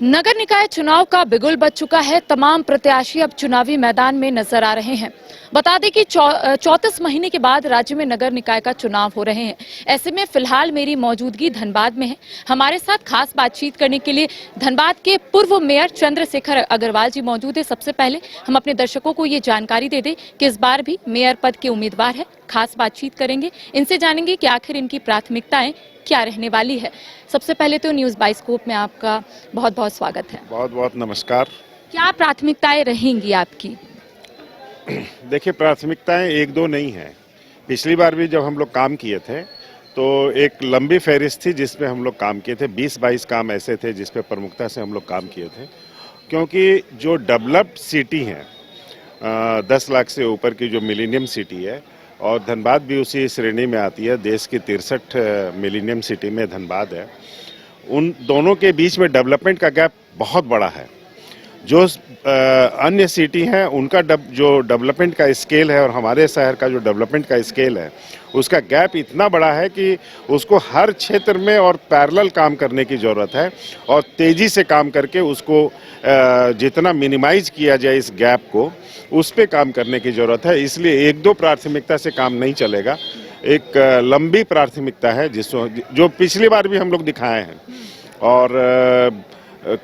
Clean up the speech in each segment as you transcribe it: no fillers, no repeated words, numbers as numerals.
नगर निकाय चुनाव का बिगुल बज चुका है। तमाम प्रत्याशी अब चुनावी मैदान में नजर आ रहे हैं। बता दें कि 34 महीने के बाद राज्य में नगर निकाय का चुनाव हो रहे हैं। ऐसे में फिलहाल मेरी मौजूदगी धनबाद में है। हमारे साथ खास बातचीत करने के लिए धनबाद के पूर्व मेयर चंद्रशेखर अग्रवाल जी मौजूद है। सबसे पहले हम अपने दर्शकों को ये जानकारी दे दें कि इस बार भी मेयर पद के उम्मीदवार है। खास बातचीत करेंगे, इनसे जानेंगे कि आखिर इनकी प्राथमिकताएं क्या रहने वाली है। सबसे पहले तो न्यूज़ बाइस्कोप में आपका बहुत बहुत स्वागत है। बहुत बहुत नमस्कार। क्या प्राथमिकताएं रहेंगी आपकी? देखिए, प्राथमिकताएं एक दो नहीं हैं। पिछली बार भी जब हम लोग काम किए थे तो एक लंबी फहरिस्त थी जिसमें हम लोग काम किए थे। 20-22 काम ऐसे थे जिस पे प्रमुखता से हम लोग काम किए थे, क्योंकि जो डेवलप्ड सिटी हैं 10 लाख से ऊपर की जो मिलेनियम सिटी है, और धनबाद भी उसी श्रेणी में आती है। देश की 63 मिलेनियम सिटी में धनबाद है। उन दोनों के बीच में डेवलपमेंट का गैप बहुत बड़ा है। जो अन्य सिटी हैं उनका जो डेवलपमेंट का स्केल है और हमारे शहर का जो डेवलपमेंट का स्केल है, उसका गैप इतना बड़ा है कि उसको हर क्षेत्र में और पैरेलल काम करने की ज़रूरत है, और तेज़ी से काम करके उसको जितना मिनिमाइज किया जाए इस गैप को, उस पे काम करने की ज़रूरत है। इसलिए एक दो प्राथमिकता से काम नहीं चलेगा। एक लंबी प्राथमिकता है जो पिछली बार भी हम लोग दिखाए हैं, और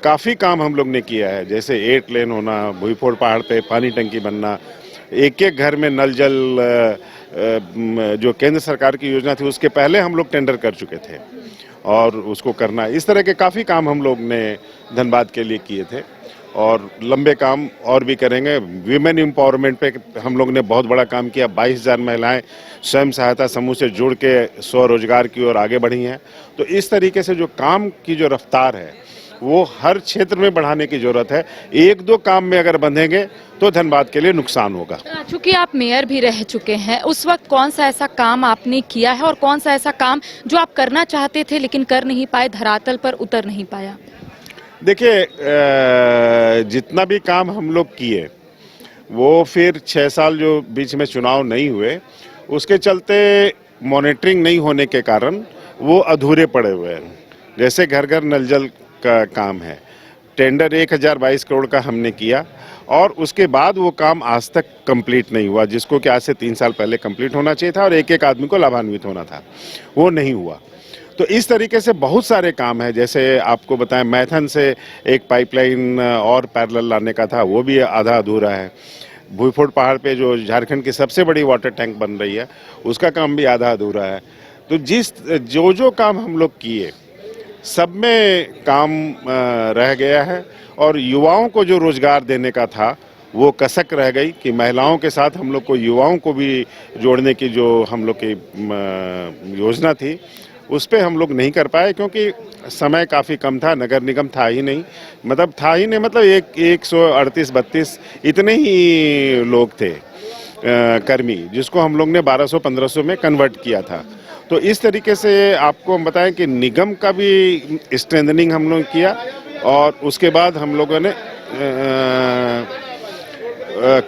काफ़ी काम हम लोग ने किया है। जैसे 8 लेन होना, भूईफोड़ पहाड़ पे पानी टंकी बनना, एक एक घर में नल जल, जो केंद्र सरकार की योजना थी उसके पहले हम लोग टेंडर कर चुके थे और उसको करना। इस तरह के काफ़ी काम हम लोग ने धनबाद के लिए किए थे, और लंबे काम और भी करेंगे। वीमेन एम्पावरमेंट पे हम लोग ने बहुत बड़ा काम किया। 22,000 महिलाएं स्वयं सहायता समूह से जुड़ के स्वरोजगार की ओर आगे बढ़ी हैं। तो इस तरीके से जो काम की जो रफ्तार है वो हर क्षेत्र में बढ़ाने की जरूरत है। एक दो काम में अगर बंधेंगे तो धनबाद के लिए नुकसान होगा। चूंकि आप मेयर भी रह चुके हैं, उस वक्त कौन सा ऐसा काम आपने किया है और कौन सा ऐसा काम जो आप करना चाहते थे लेकिन कर नहीं पाए, धरातल पर उतर नहीं पाया? देखिए, जितना भी काम हम लोग किए वो फिर 6 साल जो बीच में चुनाव नहीं हुए, उसके चलते मॉनिटरिंग नहीं होने के कारण वो अधूरे पड़े हुए हैं। जैसे घर घर नल जल का काम है, टेंडर 1022 करोड़ का हमने किया, और उसके बाद वो काम आज तक कंप्लीट नहीं हुआ, जिसको कि आज से 3 साल पहले कंप्लीट होना चाहिए था और एक एक आदमी को लाभान्वित होना था, वो नहीं हुआ। तो इस तरीके से बहुत सारे काम है। जैसे आपको बताएं, मैथन से एक पाइपलाइन और पैरेलल लाने का था, वो भी आधा अधूरा है। भूईफोड़ पहाड़ पे जो झारखंड की सबसे बड़ी वाटर टैंक बन रही है, उसका काम भी आधा अधूरा है। तो जो काम हम लोग किए, सब में काम रह गया है, और युवाओं को जो रोजगार देने का था वो कसक रह गई कि महिलाओं के साथ हम लोग को युवाओं को भी जोड़ने की जो हम लोग की योजना थी, उस पे हम लोग नहीं कर पाए, क्योंकि समय काफ़ी कम था। नगर निगम था ही नहीं, मतलब 138-32 इतने ही लोग थे कर्मी, जिसको हम लोग ने 1200-1500 में कन्वर्ट किया था। तो इस तरीके से आपको हम बताएं कि निगम का भी स्ट्रेंथनिंग हम लोग किया, और उसके बाद हम लोगों ने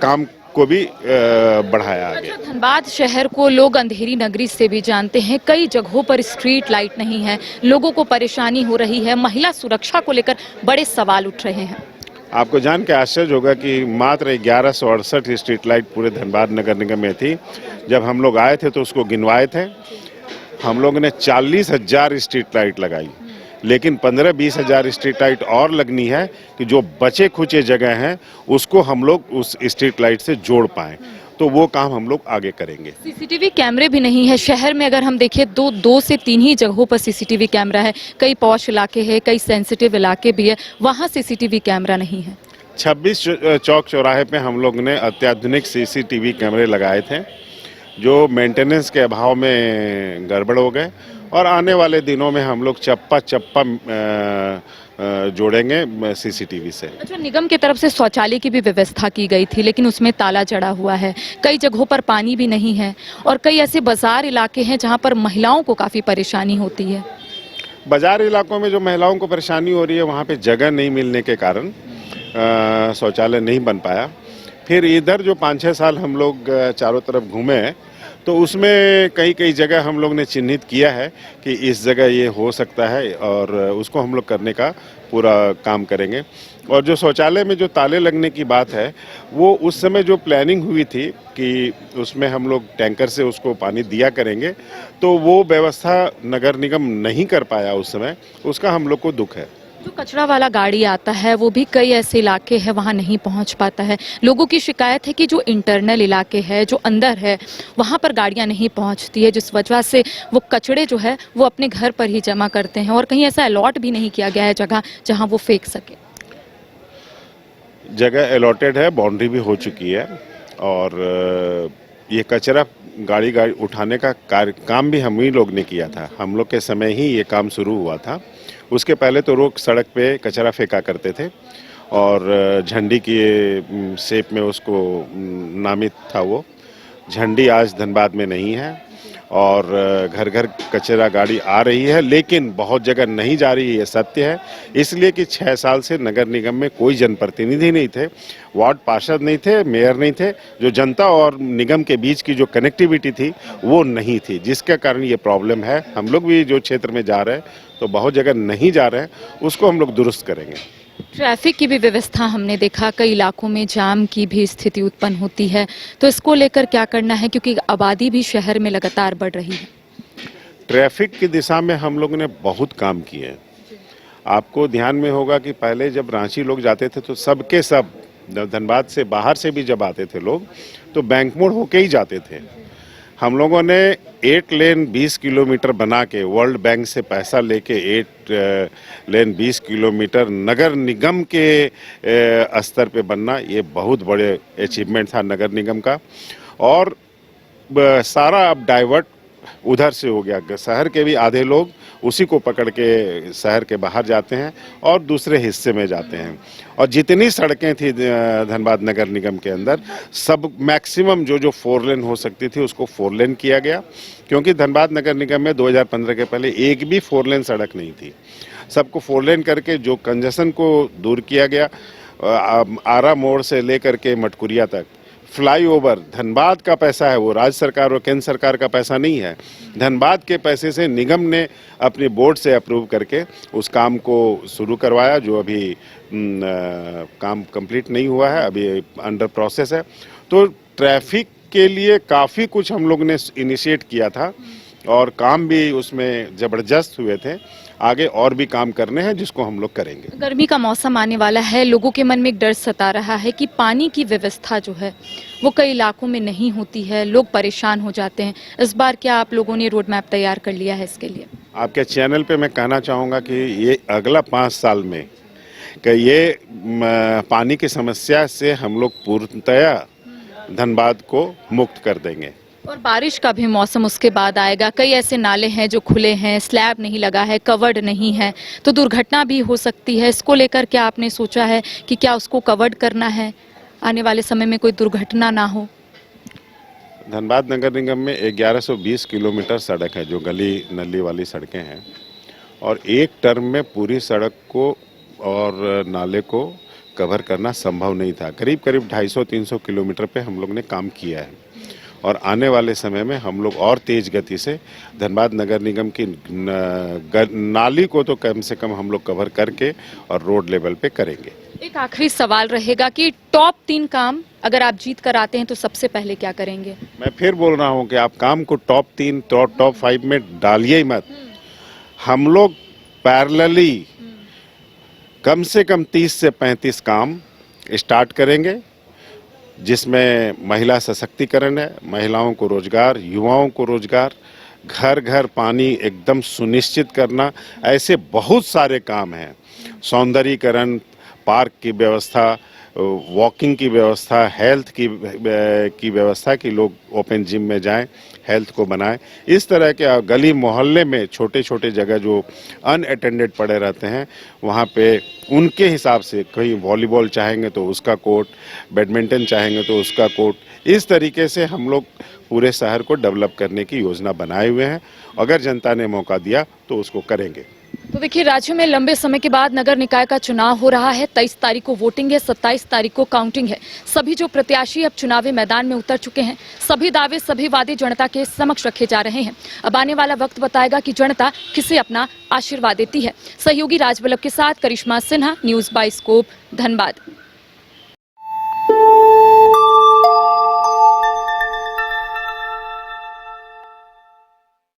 काम को भी बढ़ाया आगे। धनबाद शहर को लोग अंधेरी नगरी से भी जानते हैं। कई जगहों पर स्ट्रीट लाइट नहीं है, लोगों को परेशानी हो रही है। महिला सुरक्षा को लेकर बड़े सवाल उठ रहे हैं। आपको जान के आश्चर्य होगा कि मात्र 1168 स्ट्रीट लाइट पूरे धनबाद नगर निगम में थी। जब हम लोग आए थे तो उसको गिनवाए थे। हम लोगों ने 40,000 स्ट्रीट लाइट लगाई, लेकिन 15-20 हज़ार स्ट्रीट लाइट और लगनी है कि जो बचे खुचे जगह हैं उसको हम लोग उस स्ट्रीट लाइट से जोड़ पाएँ। तो वो काम हम लोग आगे करेंगे। सीसीटीवी कैमरे भी नहीं है शहर में। अगर हम देखें, दो से तीन ही जगहों पर सीसीटीवी कैमरा है। कई पॉश इलाके हैं, कई सेंसिटिव इलाके भी है, वहाँ सीसीटीवी कैमरा नहीं है। 26 चौक चौराहे पे हम लोग ने अत्याधुनिक सीसीटीवी कैमरे लगाए थे, जो मेंटेनेंस के अभाव में गड़बड़ हो गए, और आने वाले दिनों में हम लोग चप्पा जोड़ेंगे सीसीटीवी से। अच्छा, निगम की तरफ से शौचालय की भी व्यवस्था की गई थी, लेकिन उसमें ताला जड़ा हुआ है। कई जगहों पर पानी भी नहीं है, और कई ऐसे बाजार इलाके हैं जहां पर महिलाओं को काफ़ी परेशानी होती है। बाजार इलाकों में जो महिलाओं को परेशानी हो रही है, वहाँ पे जगह नहीं मिलने के कारण शौचालय नहीं बन पाया। फिर इधर जो 5-6 साल हम लोग चारों तरफ घूमे, तो उसमें कई जगह हम लोग ने चिन्हित किया है कि इस जगह ये हो सकता है, और उसको हम लोग करने का पूरा काम करेंगे। और जो शौचालय में जो ताले लगने की बात है, वो उस समय जो प्लानिंग हुई थी कि उसमें हम लोग टैंकर से उसको पानी दिया करेंगे, तो वो व्यवस्था नगर निगम नहीं कर पाया उस समय, उसका हम लोग को दुख है। जो कचरा वाला गाड़ी आता है वो भी कई ऐसे इलाके हैं वहाँ नहीं पहुँच पाता है। लोगों की शिकायत है कि जो इंटरनल इलाके है, जो अंदर है, वहाँ पर गाड़ियाँ नहीं पहुँचती है, जिस वजह से वो कचड़े जो है वो अपने घर पर ही जमा करते हैं और कहीं ऐसा अलॉट भी नहीं किया गया है जगह जहाँ वो फेंक सके। जगह अलॉटेड है, बाउंड्री भी हो चुकी है और ये कचरा गाड़ी उठाने का काम भी हम ही लोग ने किया था। हम लोग के समय ही ये काम शुरू हुआ था। उसके पहले तो लोग सड़क पे कचरा फेंका करते थे और झंडी की शेप में उसको नामित था वो। झंडी आज धनबाद में नहीं है और घर घर कचरा गाड़ी आ रही है, लेकिन बहुत जगह नहीं जा रही है, ये सत्य है। इसलिए कि 6 साल से नगर निगम में कोई जनप्रतिनिधि नहीं थे, वार्ड पार्षद नहीं थे, मेयर नहीं थे। जो जनता और निगम के बीच की जो कनेक्टिविटी थी वो नहीं थी, जिसके कारण ये प्रॉब्लम है। हम लोग भी जो क्षेत्र में जा रहे हैं तो बहुत जगह नहीं जा रहे हैं, उसको हम लोग दुरुस्त करेंगे। ट्रैफिक की भी व्यवस्था हमने देखा, कई इलाकों में जाम की भी स्थिति उत्पन्न होती है, तो इसको लेकर क्या करना है, क्योंकि आबादी भी शहर में लगातार बढ़ रही है। ट्रैफिक की दिशा में हम लोगों ने बहुत काम किए हैं। आपको ध्यान में होगा कि पहले जब रांची लोग जाते थे तो सबके सब धनबाद से बाहर से भी जब आते थे लोग तो बैंक मोड़ होके ही जाते थे। हम लोगों ने 8 लेन 20 किलोमीटर बना के वर्ल्ड बैंक से पैसा लेके 8 लेन 20 किलोमीटर नगर निगम के स्तर पे बनना, ये बहुत बड़े अचीवमेंट था नगर निगम का। और सारा अब डाइवर्ट उधर से हो गया। शहर के भी आधे लोग उसी को पकड़ के शहर के बाहर जाते हैं और दूसरे हिस्से में जाते हैं। और जितनी सड़कें थी धनबाद नगर निगम के अंदर, सब मैक्सिमम जो 4 लेन हो सकती थी उसको 4 लेन किया गया, क्योंकि धनबाद नगर निगम में 2015 के पहले एक भी 4 लेन सड़क नहीं थी। सबको 4 लेन करके जो कंजेशन को दूर किया गया। आरा मोड़ से लेकर के मटकुरिया तक फ्लाईओवर धनबाद का पैसा है, वो राज्य सरकार और केंद्र सरकार का पैसा नहीं है। धनबाद के पैसे से निगम ने अपने बोर्ड से अप्रूव करके उस काम को शुरू करवाया, जो अभी काम कंप्लीट नहीं हुआ है, अभी अंडर प्रोसेस है। तो ट्रैफिक के लिए काफ़ी कुछ हम लोग ने इनिशिएट किया था और काम भी उसमें ज़बरदस्त हुए थे। आगे और भी काम करने हैं जिसको हम लोग करेंगे। गर्मी का मौसम आने वाला है, लोगों के मन में एक डर सता रहा है कि पानी की व्यवस्था जो है वो कई इलाकों में नहीं होती है, लोग परेशान हो जाते हैं। इस बार क्या आप लोगों ने रोड मैप तैयार कर लिया है इसके लिए? आपके चैनल पे मैं कहना चाहूँगा कि ये अगला 5 साल में कि ये पानी की समस्या से हम लोग पूर्णतया धनबाद को मुक्त कर देंगे। और बारिश का भी मौसम उसके बाद आएगा। कई ऐसे नाले हैं जो खुले हैं, स्लैब नहीं लगा है, कवर्ड नहीं है, तो दुर्घटना भी हो सकती है। इसको लेकर क्या आपने सोचा है कि क्या उसको कवर्ड करना है, आने वाले समय में कोई दुर्घटना ना हो? धनबाद नगर निगम में 1120 किलोमीटर सड़क है जो गली नली वाली सड़कें हैं, और एक टर्म में पूरी सड़क को और नाले को कवर करना संभव नहीं था। करीब करीब 250-300 किलोमीटर पे हम लोग ने काम किया है और आने वाले समय में हम लोग और तेज गति से धनबाद नगर निगम की नाली को तो कम से कम हम लोग कवर करके और रोड लेवल पे करेंगे। एक आखिरी सवाल रहेगा कि टॉप 3 काम अगर आप जीत कर आते हैं तो सबसे पहले क्या करेंगे? मैं फिर बोल रहा हूँ कि आप काम को टॉप 3 टॉप 5 में डालिए ही मत। हम लोग पैरेलली कम से कम 30 से 35 काम स्टार्ट करेंगे, जिसमें महिला सशक्तिकरण है, महिलाओं को रोजगार, युवाओं को रोजगार, घर घर पानी एकदम सुनिश्चित करना, ऐसे बहुत सारे काम हैं। सौंदर्यीकरण, पार्क की व्यवस्था, वॉकिंग की व्यवस्था, हेल्थ की व्यवस्था कि लोग ओपन जिम में जाएं, हेल्थ को बनाएं। इस तरह के गली मोहल्ले में छोटे छोटे जगह जो अनअटेंडेड पड़े रहते हैं, वहाँ पे उनके हिसाब से कहीं वॉलीबॉल चाहेंगे तो उसका कोर्ट, बैडमिंटन चाहेंगे तो उसका कोर्ट, इस तरीके से हम लोग पूरे शहर को डेवलप करने की योजना बनाए हुए हैं। अगर जनता ने मौका दिया तो उसको करेंगे। तो देखिए, राज्य में लंबे समय के बाद नगर निकाय का चुनाव हो रहा है। 23 तारीख को वोटिंग है, 27 तारीख को काउंटिंग है। सभी जो प्रत्याशी अब चुनावी मैदान में उतर चुके हैं, सभी दावे, सभी वादे जनता के समक्ष रखे जा रहे हैं। अब आने वाला वक्त बताएगा कि जनता किसे अपना आशीर्वाद देती है। सहयोगी राजवल्लभ के साथ करिश्मा सिन्हा, न्यूज बाइस्कोप, धनबाद।